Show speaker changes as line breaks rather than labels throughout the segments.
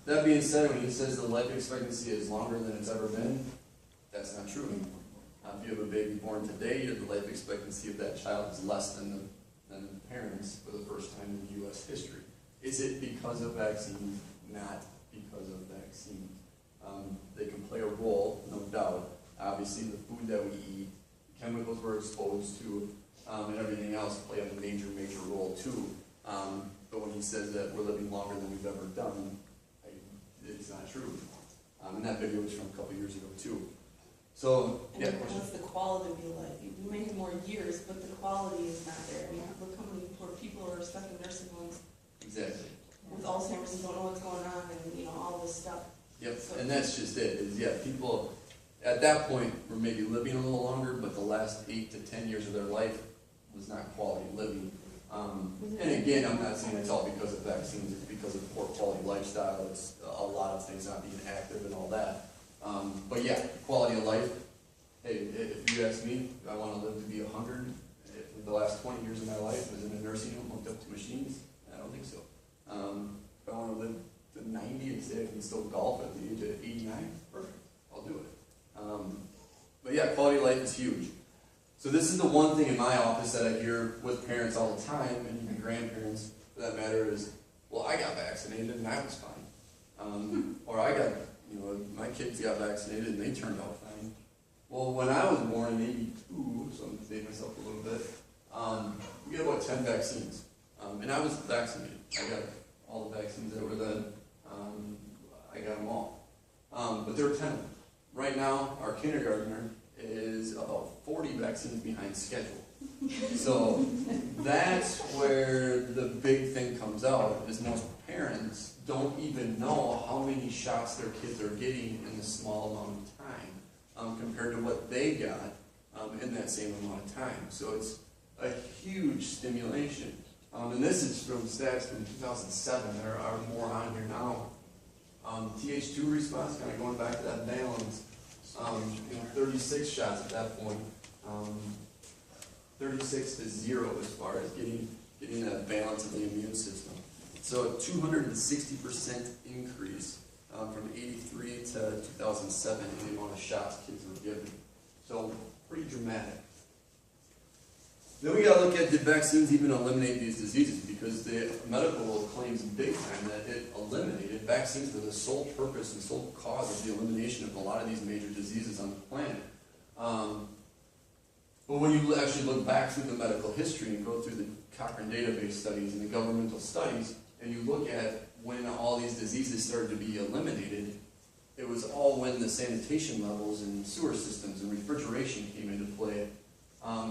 That being said, when he says the life expectancy is longer than it's ever been, that's not true anymore. If you have a baby born today, the life expectancy of that child is less than the parents for the first time in U.S. history. Is it because of vaccines? Not because of vaccines. They can play a role, no doubt. Obviously, the food that we eat, the chemicals we're exposed to, and everything else play a major, major role too. But when he says that we're living longer than we've ever done, it's not true. And that video was from a couple years ago too. So,
and
yeah.
what's the quality of your life? You may have more years, but the quality is not there. I mean, look how many poor people are stuck in nursing homes.
Exactly.
With Alzheimer's and don't know what's going on, and all this stuff.
Yep, so, and that's just it. People at that point were maybe living a little longer, but the last 8 to 10 years of their life was not quality living. And again, I'm not saying it's all because of vaccines. It's because of poor quality lifestyle. It's a lot of things, not being active and all that. But yeah, quality of life. Hey, if you ask me, do I want to live to be 100? If the last 20 years of my life was in a nursing home hooked up to machines, I don't think so. If I want to live to 90 and say I can still golf at the age of 89, perfect, I'll do it. But yeah, quality of life is huge. So this is the one thing in my office that I hear with parents all the time, and even grandparents for that matter, is, well, I got vaccinated and I was fine. Or I got, my kids got vaccinated and they turned out fine. Well, when I was born in '82, so I'm going to date myself a little bit, we got about 10 vaccines. And I was vaccinated. I got all the vaccines that were then. I got them all. But there were 10 of them. Right now, our kindergartner is about 40 vaccines behind schedule. So that's where the big thing comes out, is most parents don't even know how many shots their kids are getting in a small amount of time compared to what they got in that same amount of time. So it's a huge stimulation. And this is from stats from 2007. There are more on here now. Th2 response, kind of going back to that balance, 36 shots at that point, 36 to 0 as far as getting that balance of the immune system. So a 260% increase from 83 to 2007 in the amount of shots kids were given. So pretty dramatic. Then we got to look at, did vaccines even eliminate these diseases? Because the medical world claims big time that it eliminated vaccines for the sole purpose and sole cause of the elimination of a lot of these major diseases on the planet. But when you actually look back through the medical history and go through the Cochrane database studies and the governmental studies, and you look at when all these diseases started to be eliminated, it was all when the sanitation levels and sewer systems and refrigeration came into play.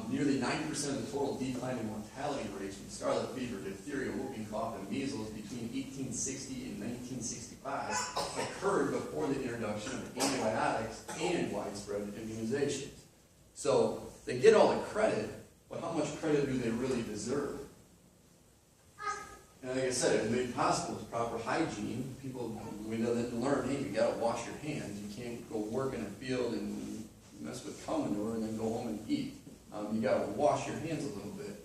Nearly 90% of the total decline in mortality rates from scarlet fever, diphtheria, whooping cough, and measles between 1860 and 1965 occurred before the introduction of antibiotics and widespread immunizations. So they get all the credit, but how much credit do they really deserve? And like I said, it made possible with proper hygiene. People, we know that learn, hey, you gotta wash your hands. You can't go work in a field and mess with cow manure and then go home and eat. You got to wash your hands a little bit.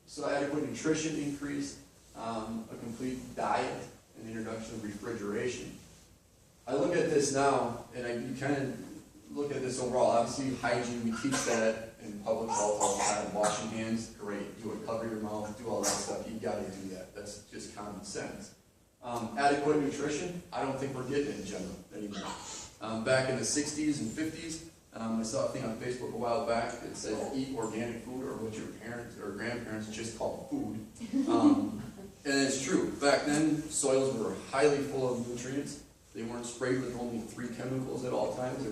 So adequate nutrition increase, a complete diet, and the introduction of refrigeration. I look at this now, and you kind of look at this overall. Obviously, hygiene, we teach that in public health all the time. Washing hands, great. Do it, cover your mouth, do all that stuff. You got to do that. That's just common sense. Adequate nutrition, I don't think we're getting it in general anymore. Back in the 60s and 50s, I saw a thing on Facebook a while back that said eat organic food, or what your parents or grandparents just called food. And it's true. Back then, soils were highly full of nutrients. They weren't sprayed with only 3 chemicals at all times.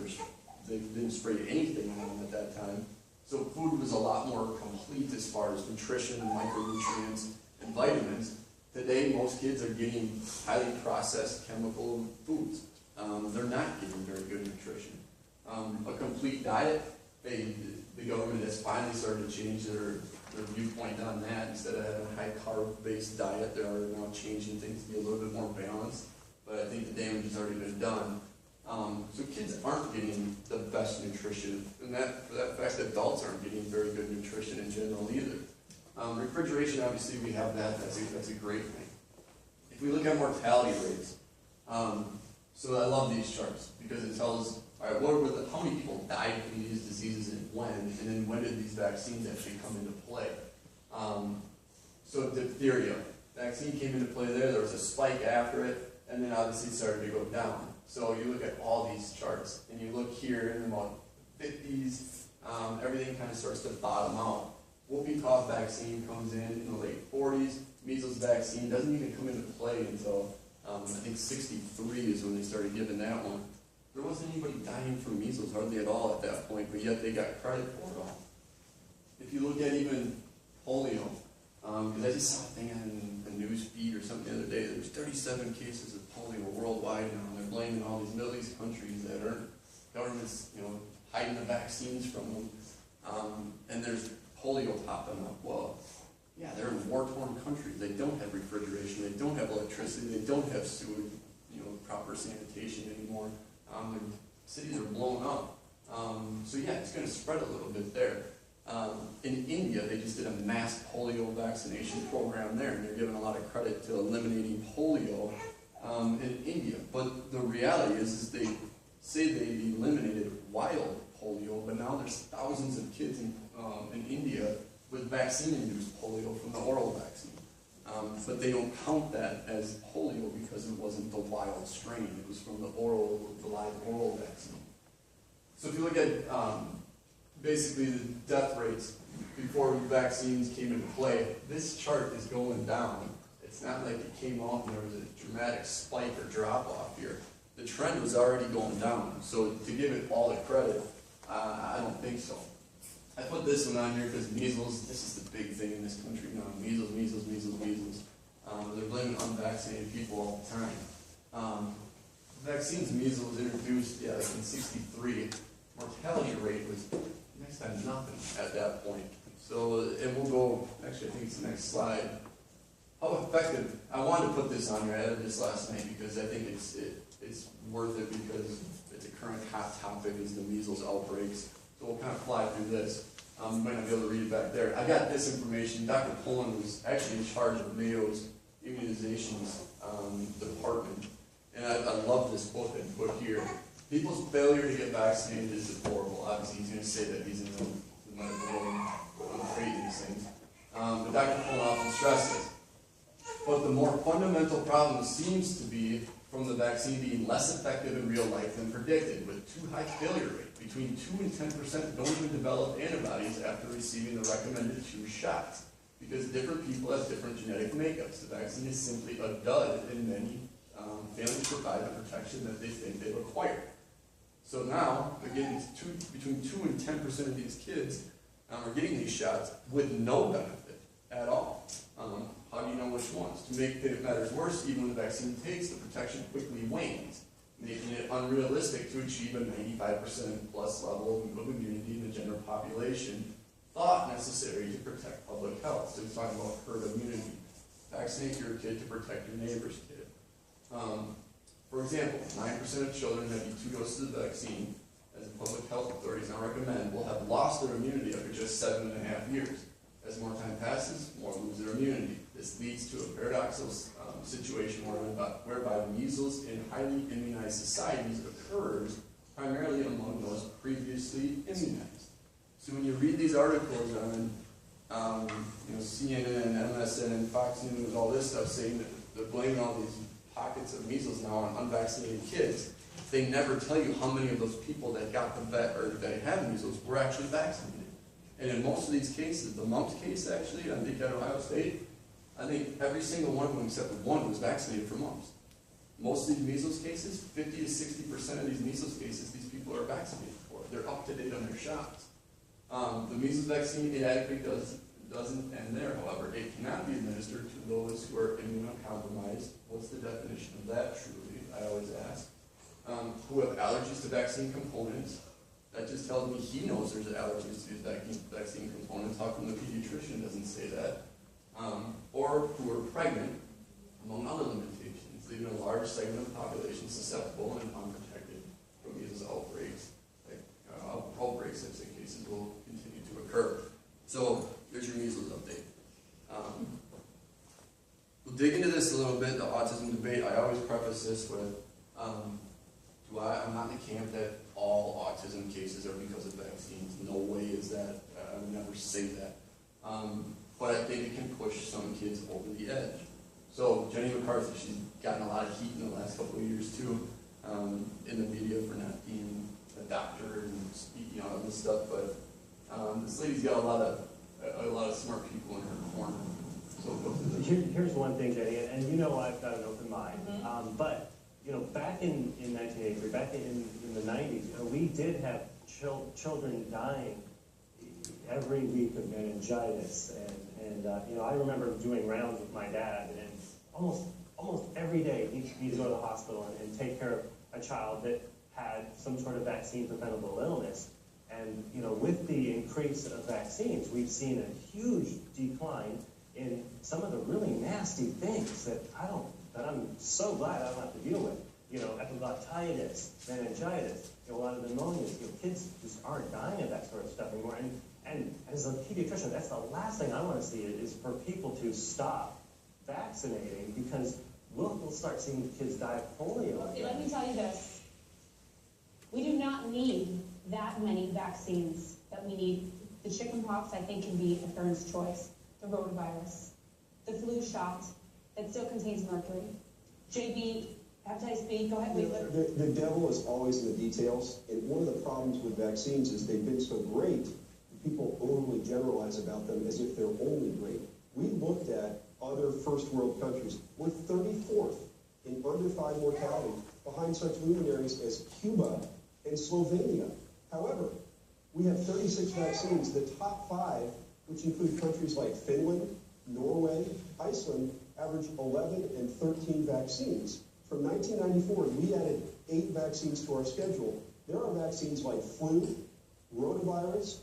They didn't spray anything on them at that time. So food was a lot more complete as far as nutrition, micronutrients, and vitamins. Today, most kids are getting highly processed chemical foods. They're not getting very good nutrition. A complete diet, the government has finally started to change their viewpoint on that. Instead of having a high carb-based diet, they are now changing things to be a little bit more balanced. But I think the damage has already been done. So kids aren't getting the best nutrition, and for that fact, adults aren't getting very good nutrition in general either. Refrigeration, obviously, we have that. That's a great thing. if we look at mortality rates, so I love these charts because it tells, all right, how many people died from these diseases and then when did these vaccines actually come into play? So diphtheria, vaccine came into play there was a spike after it, and then obviously it started to go down. So you look at all these charts, and you look here in the about 50s, everything kind of starts to bottom out. Whooping cough vaccine comes in the late 40s. Measles vaccine doesn't even come into play until I think 63 is when they started giving that one. There wasn't anybody dying from measles hardly at all at that point, but yet they got credit for it all. If you look at even polio, because I just saw a thing on the news feed or something the other day, there's 37 cases of polio worldwide now, and they're blaming all these Middle East countries that aren't governments, hiding the vaccines from them, and there's polio popping up. Well, yeah, they're in war-torn countries. They don't have refrigeration. They don't have electricity. They don't have sewage, proper sanitation anymore. Their cities are blown up. So yeah, it's going to spread a little bit there. In India, they just did a mass polio vaccination program there, and they're giving a lot of credit to eliminating polio in India. But the reality is they say they've eliminated wild polio, but now there's thousands of kids in India with vaccine-induced polio from the oral vaccine. But they don't count that as polio because it wasn't the wild strain. It was from the live oral vaccine. So if you look at basically the death rates before vaccines came into play, this chart is going down. It's not like it came off and there was a dramatic spike or drop off here. The trend was already going down. So to give it all the credit, I don't think so. I put this one on here because measles, this is the big thing in this country now. Measles, measles, measles, measles. They're blaming unvaccinated people all the time. Vaccines, measles was introduced, like in 63. Mortality rate was next to nothing at that point. So, and we'll go, actually I think it's the next slide. How effective, I wanted to put this on here, I added this last night because I think it's worth it because it's a current hot topic is the measles outbreaks. So we'll kind of fly through this. You might not be able to read it back there. I got this information. Dr. Pullen was actually in charge of Mayo's immunizations department. And I love this quote that he put here. People's failure to get vaccinated is deplorable. Obviously, he's going to say that he's in the medical world creating these things. But Dr. Pullen often stresses. But the more fundamental problem seems to be from the vaccine being less effective in real life than predicted, with too high failure rate. Between 2 and 10% don't even develop antibodies after receiving the recommended 2 shots, because different people have different genetic makeups. The vaccine is simply a dud, and many failing to provide the protection that they think they've acquired. So now, again, between 2 and 10% of these kids are getting these shots with no benefit at all. How do you know which ones? To make matters worse, even when the vaccine takes, the protection quickly wanes, making it unrealistic to achieve a 95% plus level of immunity in the general population thought necessary to protect public health. So he's talking about herd immunity. Vaccinate your kid to protect your neighbor's kid. For example, 9% of children that need 2 doses of vaccine, as the public health authorities now recommend, will have lost their immunity after just 7.5 years. As more time passes, more lose their immunity. This leads to a paradoxical situation whereby measles in highly immunized societies occurs primarily among those previously immunized. So when you read these articles on CNN, MSN, and Fox News, all this stuff saying that they're blaming all these pockets of measles now on unvaccinated kids, they never tell you how many of those people that got that had measles were actually vaccinated. And in most of these cases, the mumps case actually, I think at Ohio State, I think every single one of them except one was vaccinated for mumps. Most of these measles cases, 50 to 60% of these measles cases, these people are vaccinated for. They're up to date on their shots. The measles vaccine inadequately doesn't end there, however. It cannot be administered to those who are immunocompromised. What's the definition of that, truly? I always ask. Who have allergies to vaccine components. That just tells me he knows there's allergies to these vaccine components. How come the pediatrician doesn't say that? Or who are pregnant, among other limitations, leaving a large segment of the population susceptible and unprotected from measles outbreaks. Outbreaks, such cases will continue to occur. So, here's your measles update. dig into this a little bit, the autism debate. I always preface this with, I'm not in the camp that all autism cases are because of vaccines. No way is that. I would never say that. But I think it can push some kids over the edge. So Jenny McCarthy, she's gotten a lot of heat in the last couple of years too, in the media for not being a doctor and speaking on this stuff. But this lady's got a lot of smart people in her corner. So
here's one thing, Jenny, and you know I've got an open mind. But you know, back in 1983, back in the 90s, we did have children dying every week of meningitis, and you know, I remember doing rounds with my dad, and almost every day he'd go to the hospital and take care of a child that had some sort of vaccine-preventable illness. And you know, with the increase of vaccines, we've seen a huge decline in some of the really nasty things that I'm so glad I don't have to deal with. You know, epiglottitis, meningitis, you know, a lot of pneumonias. You know, kids just aren't dying of that sort of stuff anymore. And as a pediatrician, that's the last thing I want to see is for people to stop vaccinating, because we'll start seeing kids die of polio.
Okay, let me tell you this. We do not need that many vaccines that we need. The chickenpox, I think, can be a third choice. The rotavirus, the flu shot that still contains mercury. JB, hepatitis B, go ahead, Wheeler.
The devil is always in the details, and one of the problems with vaccines is they've been so great, people overly generalize about them as if they're only great. We looked at other first world countries. We're 34th in under 5 mortality, behind such luminaries as Cuba and Slovenia. However, we have 36 vaccines. The top 5, which include countries like Finland, Norway, Iceland, average 11 and 13 vaccines. From 1994, we added 8 vaccines to our schedule. There are vaccines like flu, rotavirus,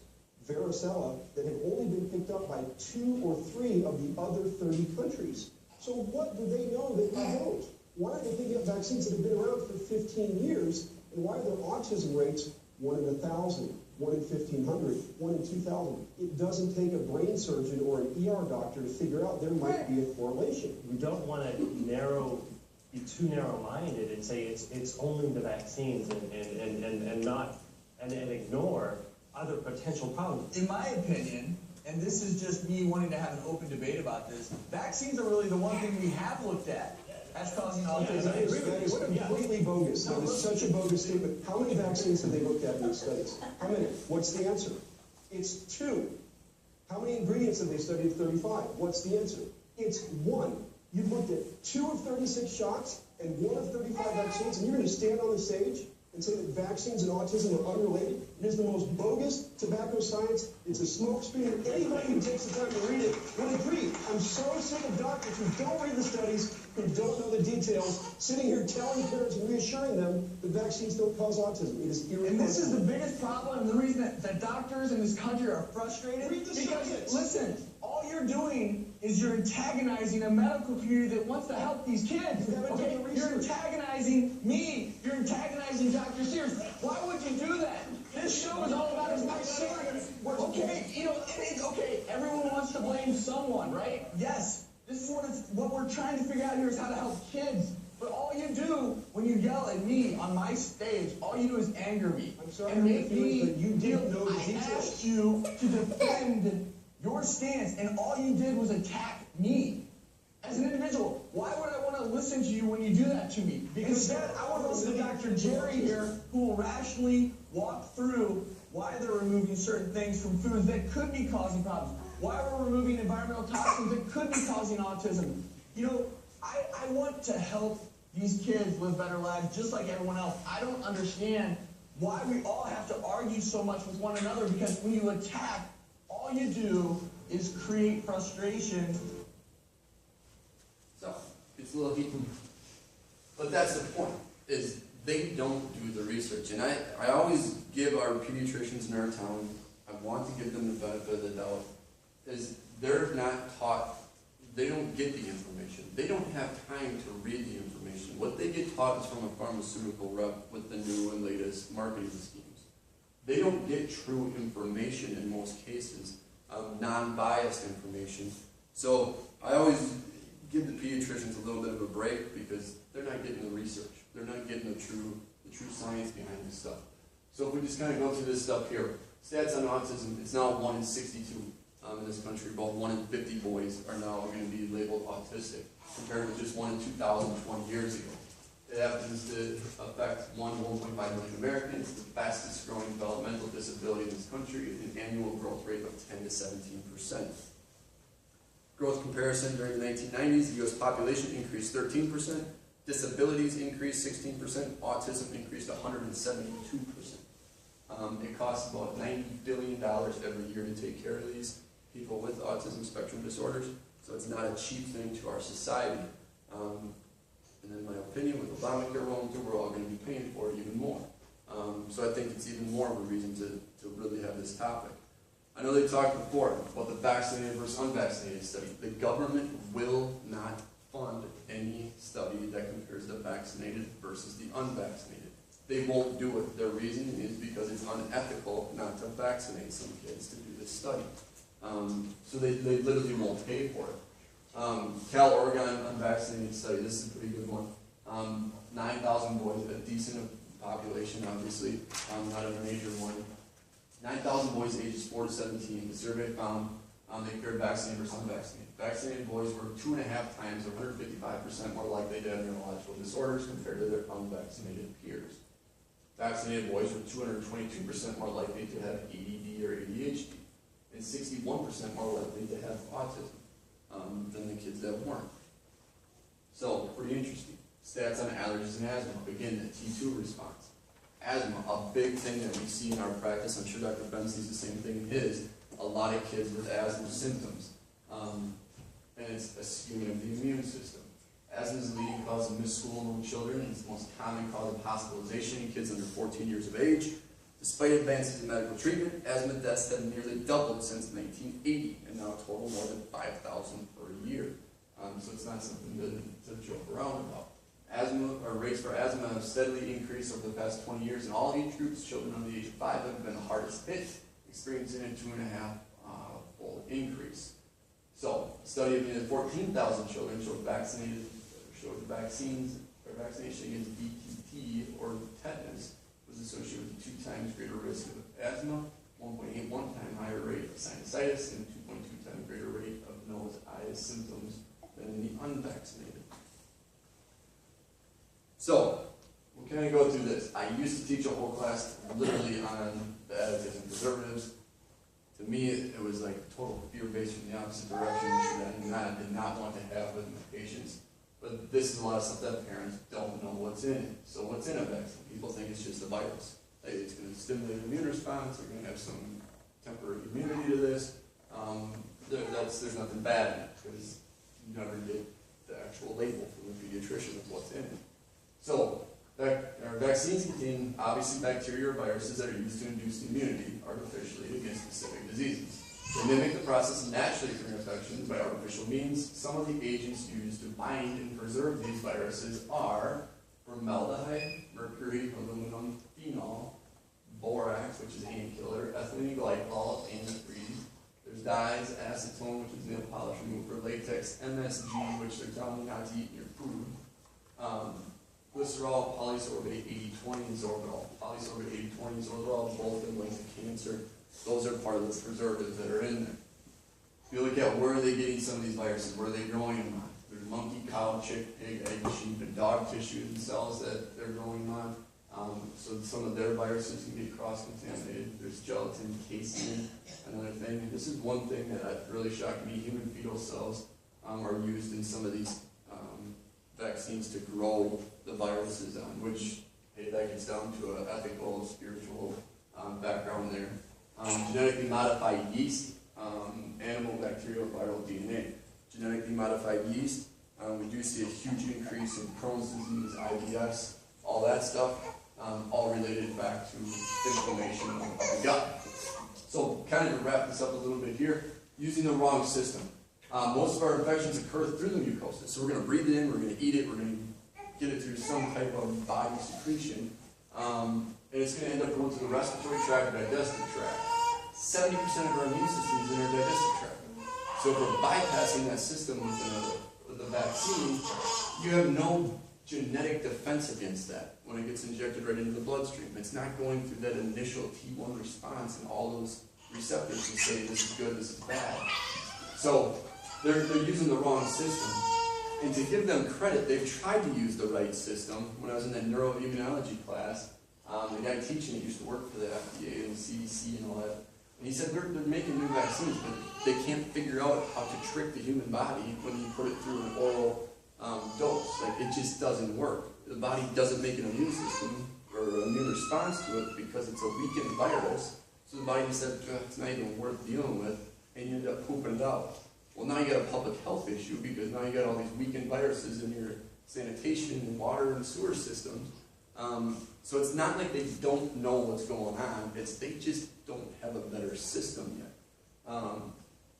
varicella that have only been picked up by 2 or 3 of the other 30 countries. So what do they know that we don't? Why are they picking up vaccines that have been around for 15 years? And why are their autism rates 1 in 1,000, 1 in 1,500, 1 in 2,000? It doesn't take a brain surgeon or an ER doctor to figure out there might be a correlation.
We don't want to be too narrow-minded and say it's only the vaccines and ignore other potential problems.
In my opinion, and this is just me wanting to have an open debate about this, vaccines are really the one thing we have looked at as causing autism.
That is completely bogus. That is such a bogus statement. How many vaccines have they looked at in these studies? How many? What's the answer? It's 2. How many ingredients have they studied of 35? What's the answer? It's 1. You've looked at 2 of 36 shots and 1 of 35 vaccines, and you're going to stand on the stage and say that vaccines and autism are unrelated? It is the most bogus tobacco science. It's a smokescreen, and anybody who takes the time to read it would agree. I'm so sick of doctors who don't read the studies, who don't know the details, sitting here telling parents and reassuring them that vaccines don't cause autism. It is irresponsible.
And this is the biggest problem, and the reason that doctors in this country are frustrated.
Read the
because,
science.
listen, all you're doing is you're antagonizing a medical community that wants to help these kids.
You haven't done the research.
You're antagonizing me. You're antagonizing Dr. Sears. Why would you do that? This show is all about his okay, you know, it's okay. Everyone wants to blame someone, right? Yes. This is what we're trying to figure out here is how to help kids. But all you do when you yell at me on my stage, all you do is anger me.
I'm sorry,
and make me
but you didn't know the
I
details.
asked you to defend your stance, and all you did was attack me. As an individual, why would I want to listen to you when you do that to me? Instead, I want to listen to Dr. Jerry here, who will rationally walk through why they're removing certain things from foods that could be causing problems, why we're removing environmental toxins that could be causing autism. You know, I want to help these kids live better lives just like everyone else. I don't understand why we all have to argue so much with one another, because when you attack, all you do is create frustration.
So, it's a little heat. But that's the point, is they don't do the research. And I always give our pediatricians in our town, I want to give them the benefit of the doubt, is they're not taught, they don't get the information. They don't have time to read the information. What they get taught is from a pharmaceutical rep with the new and latest marketing schemes. They don't get true information in most cases, non-biased information. So I always give the pediatricians a little bit of a break because they're not getting the research. They're not getting the true science behind this stuff. So if we just kind of go through this stuff here, stats on autism, it's now 1 in 62 in this country. About 1 in 50 boys are now going to be labeled autistic, compared to just 1 in 2020 years ago. It happens to affect 1.5 million Americans, the fastest growing developmental disability in this country, with an annual growth rate of 10 to 17%. Growth comparison during the 1990s, the U.S. population increased 13%, disabilities increased 16%, autism increased 172%. It costs about $90 billion every year to take care of these people with autism spectrum disorders, so it's not a cheap thing to our society. And in my opinion, with Obamacare rolling through, we're all going to be paying for it even more. So I think it's even more of a reason to really have this topic. I know they talked before about the vaccinated versus unvaccinated study. The government will not fund any study that compares the vaccinated versus the unvaccinated. They won't do it. Their reason is because it's unethical not to vaccinate some kids to do this study. So they literally won't pay for it. Cal Oregon unvaccinated study, this is a pretty good one. 9,000 boys, a decent population obviously, not a major one. 9,000 boys ages 4 to 17, the survey found they compared vaccinated versus unvaccinated. Vaccinated boys were 2.5 times, or 155% more likely to have neurological disorders compared to their unvaccinated peers. Vaccinated boys were 222% more likely to have ADD or ADHD, and 61% more likely to have autism than the kids that weren't. So, pretty interesting. Stats on allergies and asthma. Again, the T2 response. Asthma, a big thing that we see in our practice. I'm sure Dr. Ben sees the same thing in his. A lot of kids with asthma symptoms. And it's a skewing of the immune system. Asthma is the leading cause of missed school among children, and it's the most common cause of hospitalization in kids under 14 years of age. Despite advances in medical treatment, asthma deaths have nearly doubled since 1980, and now total more than 5,000 per year. So it's not something to joke around about. Asthma, or rates for asthma have steadily increased over the past 20 years in all age groups. Children under the age of 5 have been the hardest hit, experiencing a 2.5-fold increase. So, a study of nearly 14,000 children showed vaccination against DTT or tetanus was associated with a 2 times greater risk of asthma, 1.81 time higher rate of sinusitis, and 2.2 times greater rate of nose, eyes symptoms than in the unvaccinated. So, we'll kind of go through this. I used to teach a whole class literally on the additives and preservatives. To me, it was like total fear-based from the opposite direction, which I did not want to have with my patients. But this is a lot of stuff that parents don't know what's in it. So what's in a vaccine? People think it's just a virus. It's going to stimulate an immune response. We're going to have some temporary immunity to this. There's nothing bad in it because you never get the actual label from the pediatrician of what's in it. So, our vaccines contain, obviously, bacteria or viruses that are used to induce immunity artificially against specific diseases. They mimic the process naturally occurring infections by artificial means. Some of the agents used to bind and preserve these viruses are formaldehyde, mercury, aluminum, phenol, borax, which is an ant killer, ethylene glycol, antifreeze. There's dyes, acetone, which is nail polish remover, latex, MSG, which they're telling you not to eat in your food. Glycerol, polysorbate 80-20, and sorbitol. Polysorbate 80-20, sorbitol, both been linked to cancer. Those are part of the preservatives that are in there. If you look at where are they getting some of these viruses, where are they growing them on? There's monkey, cow, chick, pig, egg, sheep, and dog tissues and cells that they're growing on. So some of their viruses can get cross-contaminated. There's gelatin, casein, another thing. And this is one thing that really shocked me. Human fetal cells are used in some of these vaccines to grow the viruses on, which, hey, that gets down to an ethical, spiritual background there. Genetically modified yeast, animal, bacterial, viral DNA. Genetically modified yeast, we do see a huge increase in Crohn's disease, IBS, all that stuff, all related back to inflammation of the gut. So, kind of to wrap this up a little bit here, using the wrong system. Most of our infections occur through the mucosa. So we're going to breathe it in, we're going to eat it, we're going to get it through some type of body secretion, and it's going to end up going to the respiratory tract, digestive tract. 70% of our immune system is in our digestive tract. So if we're bypassing that system with with the vaccine, you have no genetic defense against that when it gets injected right into the bloodstream. It's not going through that initial T1 response and all those receptors to say this is good, this is bad. So they're using the wrong system. And to give them credit, they've tried to use the right system. When I was in that neuroimmunology class, the guy teaching it used to work for the FDA and the CDC and all that. And he said they're making new vaccines, but they can't figure out how to trick the human body when you put it through an oral dose. Like, it just doesn't work. The body doesn't make an immune system or an immune response to it because it's a weakened virus. So the body just said, it's not even worth dealing with, and you end up pooping it out. Well, now you got a public health issue because now you got all these weakened viruses in your sanitation and water and sewer systems. So it's not like they don't know what's going on. It's they just don't have a better system yet.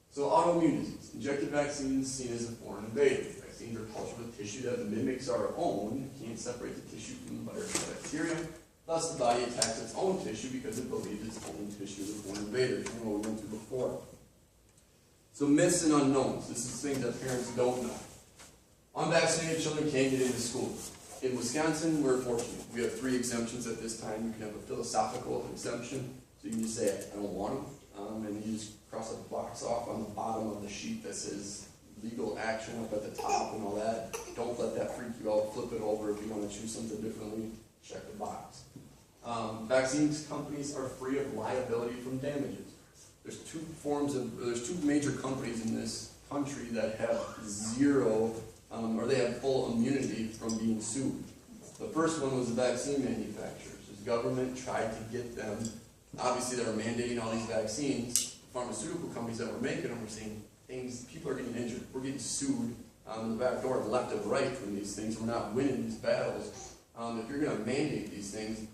So autoimmune disease, injected vaccines seen as a foreign invader. Vaccines are cultured with tissue that mimics our own. You can't separate the tissue from the virus and bacteria. Thus, the body attacks its own tissue because it believes its own tissue is a foreign invader. You know what we went through before. So myths and unknowns. This is things that parents don't know. Unvaccinated children can't get into school. In Wisconsin, we're fortunate. We have 3 exemptions at this time. You can have a philosophical exemption, so you can just say, I don't want them, and you just cross a box off on the bottom of the sheet that says legal action up at the top and all that. Don't let that freak you out. Flip it over if you want to choose something differently. Check the box. Vaccines companies are free of liability from damages. There's two major companies in this country that have zero, or they have full immunity from being sued. The first one was the vaccine manufacturers. The government tried to get them, obviously they were mandating all these vaccines. The pharmaceutical companies that were making them were saying, people are getting injured. We're getting sued in the back door, left and right from these things. We're not winning these battles. If you're going to mandate these things,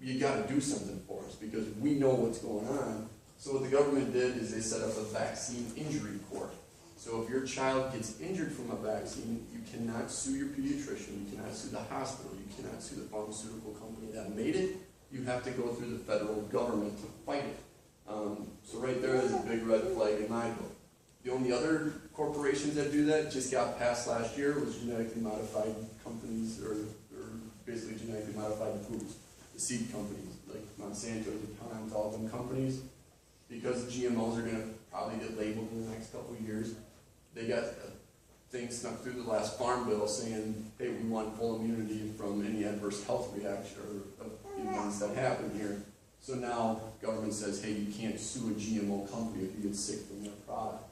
you got to do something for us because we know what's going on. So what the government did is they set up a vaccine injury court. So if your child gets injured from a vaccine, you cannot sue your pediatrician, you cannot sue the hospital, you cannot sue the pharmaceutical company that made it. You have to go through the federal government to fight it. So right there is a big red flag in my book. The only other corporations that do that just got passed last year was genetically modified companies or basically genetically modified foods. The seed companies like Monsanto, DuPont, all them companies, because the GMOs are going to probably get labeled in the next couple of years, they got things snuck through the last farm bill saying, hey, we want full immunity from any adverse health reaction or events that happen here. So now government says, hey, you can't sue a GMO company if you get sick from their product.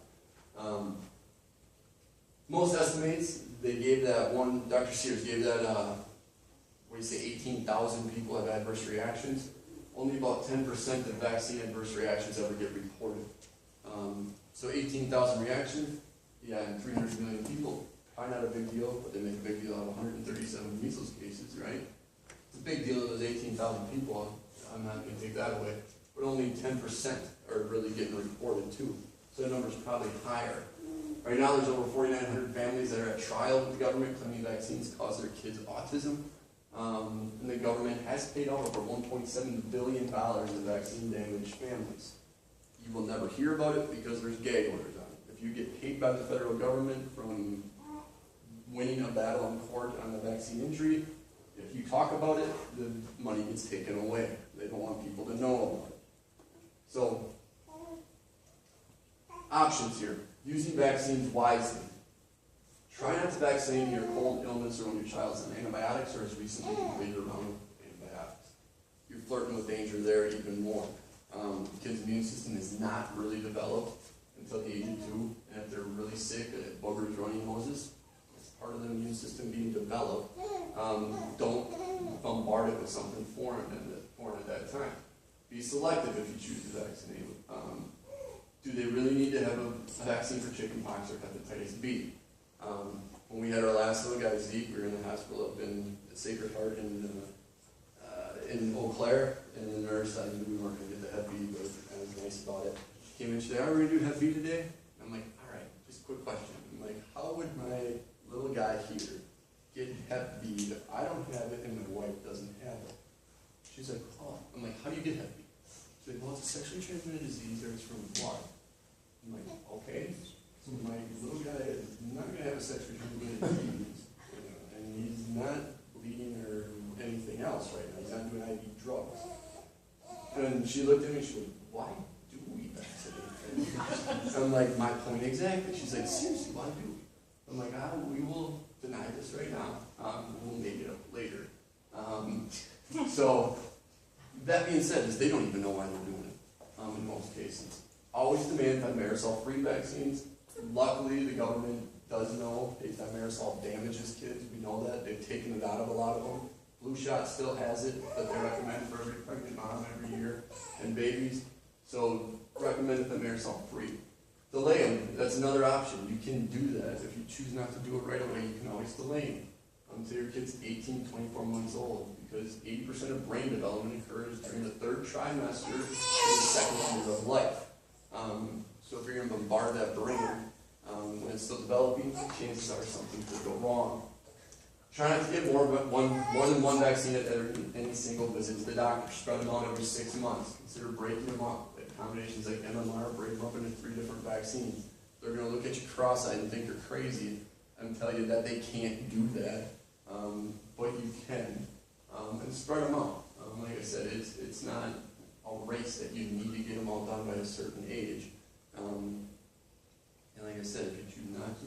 Most estimates, they gave that one, Dr. Sears gave that, 18,000 people have adverse reactions. Only about 10% of vaccine adverse reactions ever get reported. So 18,000 reactions, and 300 million people, probably not a big deal, but they make a big deal out of 137 measles cases, right? It's a big deal of those 18,000 people, I'm not going to take that away, but only 10% are really getting reported too. So the number's probably higher. Right now there's over 4,900 families that are at trial with the government claiming vaccines cause their kids autism. And the government has paid out over $1.7 billion in vaccine-damaged families. You will never hear about it because there's gag orders on it. If you get paid by the federal government from winning a battle in court on the vaccine injury, if you talk about it, the money gets taken away. They don't want people to know about it. So, options here. Using vaccines wisely. Try not to vaccinate your cold illness or when your child's on antibiotics or has recently completed a round of antibiotics. You're flirting with danger there even more. The kid's immune system is not really developed until the age of 2, and if they're really sick, boogers, runny noses, it's part of the immune system being developed. Don't bombard it with something foreign at that time. Be selective if you choose to vaccinate. Do they really need to have a vaccine for chickenpox or hepatitis B? When we had our last little guy, Zeke, we were in the hospital up in Sacred Heart in Eau Claire, and the nurse, I knew we weren't going to get the Hep B, but I was nice about it. She came in, she said, are we going to do Hep B today? I'm like, all right, just a quick question. I'm like, how would my little guy here get Hep B if I don't have it and my wife doesn't have it? She's like, oh. I'm like, how do you get Hep B? She's like, well, it's a sexually transmitted disease or it's from blood. I'm like, okay. So my little guy is not gonna have a sex return with his, and he's not bleeding or anything else right now. He's not doing IV drugs. And she looked at me and she went, why do we vaccinate? I'm like, my point exactly. She's like, seriously, why do we? I'm like, we will deny this right now. We'll make it up later. So, that being said, is they don't even know why they're doing it, in most cases. Always demand thimerosal-free vaccines. Luckily, the government does know thimerosal damages kids. We know that. They've taken it out of a lot of them. Flu shot still has it, that they recommend for every pregnant mom every year, and babies. So, recommend thimerosal-free. Delay them, that's another option. You can do that. If you choose not to do it right away, you can always delay them until your kid's 18, 24 months old, because 80% of brain development occurs during the third trimester to the second year of life. So if you're going to bombard that brain when it's still developing, chances are something could go wrong. Try not to get more than one vaccine at any single visit to the doctor. Spread them out every 6 months. Consider breaking them up. Combinations like MMR, break them up into 3 different vaccines. They're going to look at you cross-eyed and think you're crazy and tell you that they can't do that, but you can. And spread them out. Like I said, it's not a race that you need to get them all done by a certain age. And like I said, if you choose not to,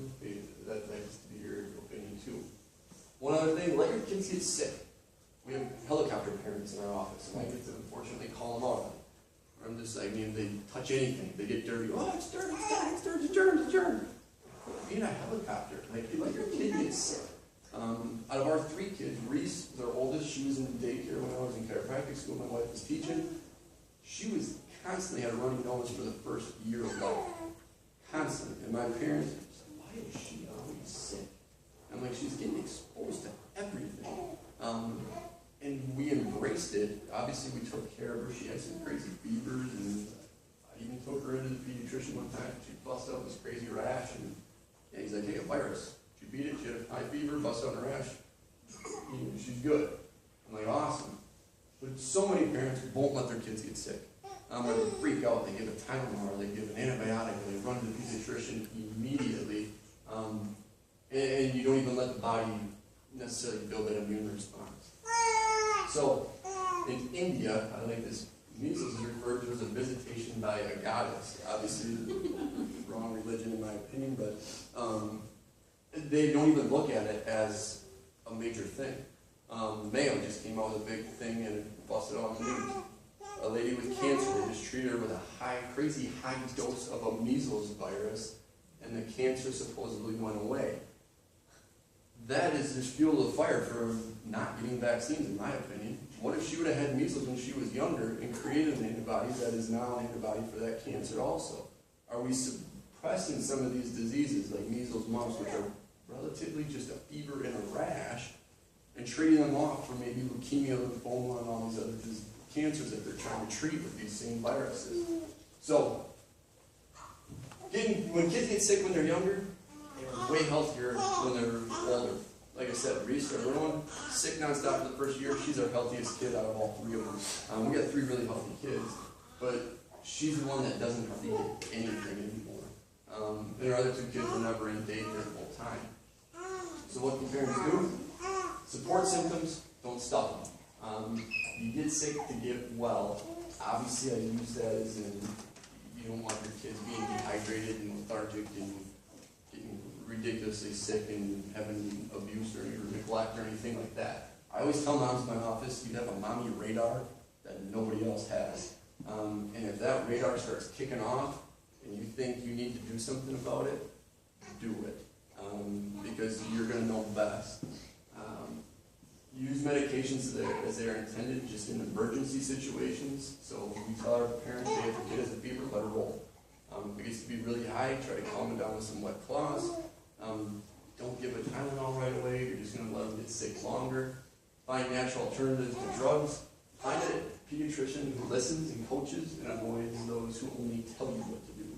that has to be your opinion too. One other thing, let your kids get sick. We have helicopter parents in our office, and I get to unfortunately call them out on it. I'm just like, they touch anything, they get dirty. Oh, it's dirty, it's dirty, it's germs, it's germs. Being a helicopter, like, let your kid get sick. Out of our 3 kids, Reese was our oldest. She was in daycare when I was in chiropractic school. My wife was teaching. She was constantly had a runny nose for the first year of life. Constantly. And my parents said, why is she always sick? I'm like, she's getting exposed to everything. And we embraced it. Obviously, we took care of her. She had some crazy fevers, and I even took her into the pediatrician one time. She busted out this crazy rash, and yeah, he's like, hey, a virus. She beat it. She had a high fever, busted out a rash. She's good. I'm like, awesome. But so many parents won't let their kids get sick. They freak out. They give a Tylenol, they give an antibiotic, or they run to the pediatrician immediately. And you don't even let the body necessarily build an immune response. So, in India, I like this, measles is referred to as a visitation by a goddess. Obviously, wrong religion in my opinion, but they don't even look at it as a major thing. Mayo just came out with a big thing and it busted on the news. A lady with cancer, they just treated her with a crazy high dose of a measles virus, and the cancer supposedly went away. That is just fuel to the fire for not getting vaccines, in my opinion. What if she would have had measles when she was younger and created an antibody that is now an antibody for that cancer also? Are we suppressing some of these diseases like measles, mumps, which are relatively just a fever and a rash, and treating them off for maybe leukemia, lymphoma, and all these other cancers that they're trying to treat with these same viruses? So, when kids get sick when they're younger, they're way healthier when they're older. Like I said, Reese, our little one, sick nonstop for the first year. She's our healthiest kid out of all 3 of them. We got 3 really healthy kids, but she's the one that doesn't feel anything anymore. And our other 2 kids were never in daycare full time. So what can parents do? Support symptoms, don't stop them. You get sick to get well. Obviously, I use that as in you don't want your kids being dehydrated and lethargic and getting ridiculously sick and having abuse or neglect or anything like that. I always tell moms in my office, you have a mommy radar that nobody else has. And if that radar starts kicking off and you think you need to do something about it, do it. Because you're going to know best. Use medications as they are intended, just in emergency situations. So we tell our parents, hey, if your kid has a fever, let her roll. If it gets to be really high, try to calm it down with some wet cloths. Don't give a Tylenol right away. You're just going to let them get sick longer. Find natural alternatives to drugs. Find a pediatrician who listens and coaches and avoids those who only tell you what to do.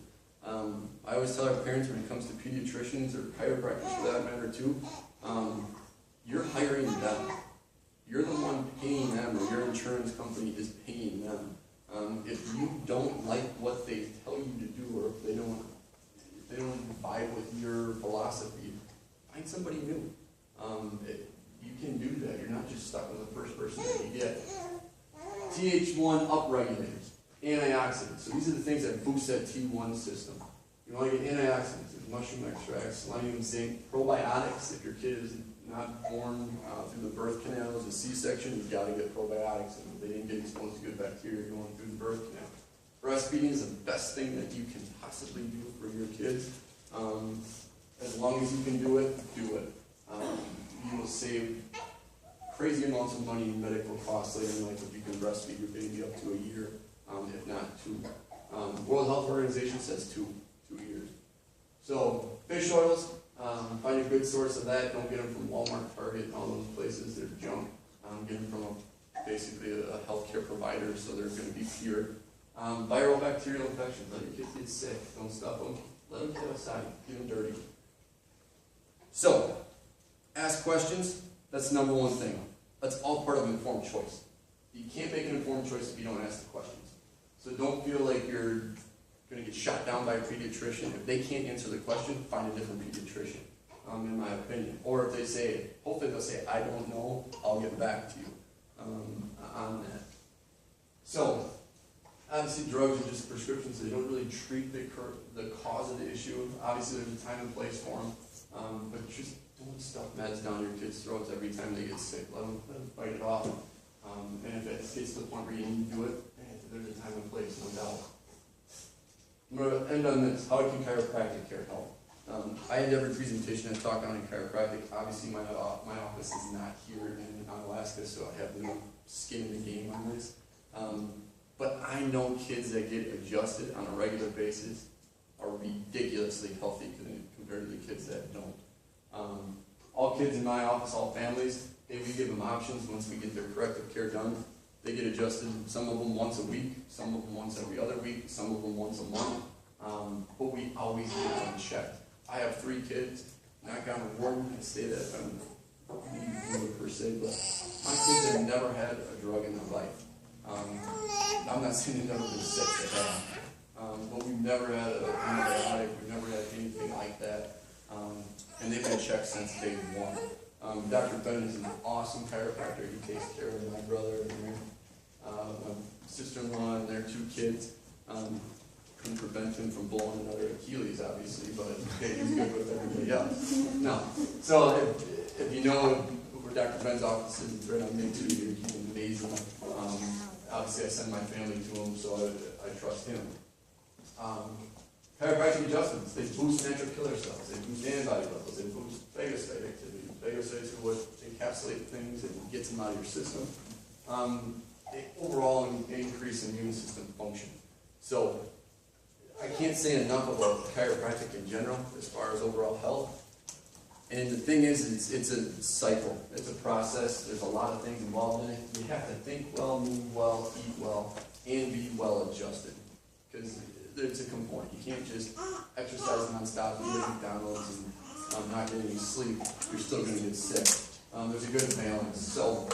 I always tell our parents when it comes to pediatricians or chiropractors for that matter too, you're hiring them. You're the one paying them, or your insurance company is paying them. If you don't like what they tell you to do, or if they don't they don't vibe with your philosophy, find somebody new. You can do that. You're not just stuck with the first person that you get. TH1 upregulators, antioxidants. So these are the things that boost that T1 system. You want to get antioxidants, there's mushroom extracts, selenium, zinc, probiotics. If your kid is not born through the birth canal as a C-section, you've got to get probiotics. And if they didn't get exposed to good bacteria going through the birth canal. Breastfeeding is the best thing that you can possibly do for your kids. As long as you can do it, do it. You will save crazy amounts of money in medical costs later in life if you can breastfeed your baby up to a year, if not 2. World Health Organization says 2 years. So fish oils, find a good source of that. Don't get them from Walmart, Target, and all those places. They're junk. Get them from basically a healthcare provider, so they're going to be pure. Viral bacterial infections. Let your kids get sick. Don't stop them. Let them get outside. Get them dirty. So, ask questions. That's the number one thing. That's all part of informed choice. You can't make an informed choice if you don't ask the questions. So don't feel like you're going to get shot down by a pediatrician. If they can't answer the question, find a different pediatrician, in my opinion. Or if they say, hopefully they'll say, I don't know, I'll get back to you on that. So, obviously drugs are just prescriptions. They don't really treat the cause of the issue. Obviously there's a time and place for them. But just don't stuff meds down your kids' throats every time they get sick. Let them fight it off. And if it gets to the point where you need to do it, there's a time and place, no doubt. I'm going to end on this. How can chiropractic care help? I had every presentation I talk on in chiropractic. Obviously my office is not here in Alaska, so I have no skin in the game on this. But I know kids that get adjusted on a regular basis are ridiculously healthy compared to the kids that don't. All kids in my office, all families, we give them options once we get their corrective care done. They get adjusted, some of them once a week, some of them once every other week, some of them once a month. But we always get them checked. I have 3 kids, knock on wood, I say that per se, but my kids have never had a drug in their life. I'm not saying they've never been sick, they have. But we've never had an antibiotic, we've never had anything like that. And they've been checked since day 1. Dr. Ben is an awesome chiropractor. He takes care of my brother and my sister-in-law and their 2 kids. Couldn't prevent him from blowing another Achilles, obviously, but okay, he's good with everybody else. No. So if you know where Dr. Ben's office is, it's right on Main Street here. He's amazing. Obviously, I send my family to him, so I trust him. Chiropractic adjustments, they boost natural killer cells, they boost antibody levels, they boost phagocyte activity. Phagocytes are what encapsulate things and gets them out of your system. They overall increase immune system function. So, I can't say enough about chiropractic in general as far as overall health. And the thing is, it's a cycle. It's a process. There's a lot of things involved in it. You have to think well, move well, eat well, and be well adjusted. Because it's a component. You can't just exercise nonstop, eat at McDonald's, and not get any sleep. You're still going to get sick. There's a good balance. So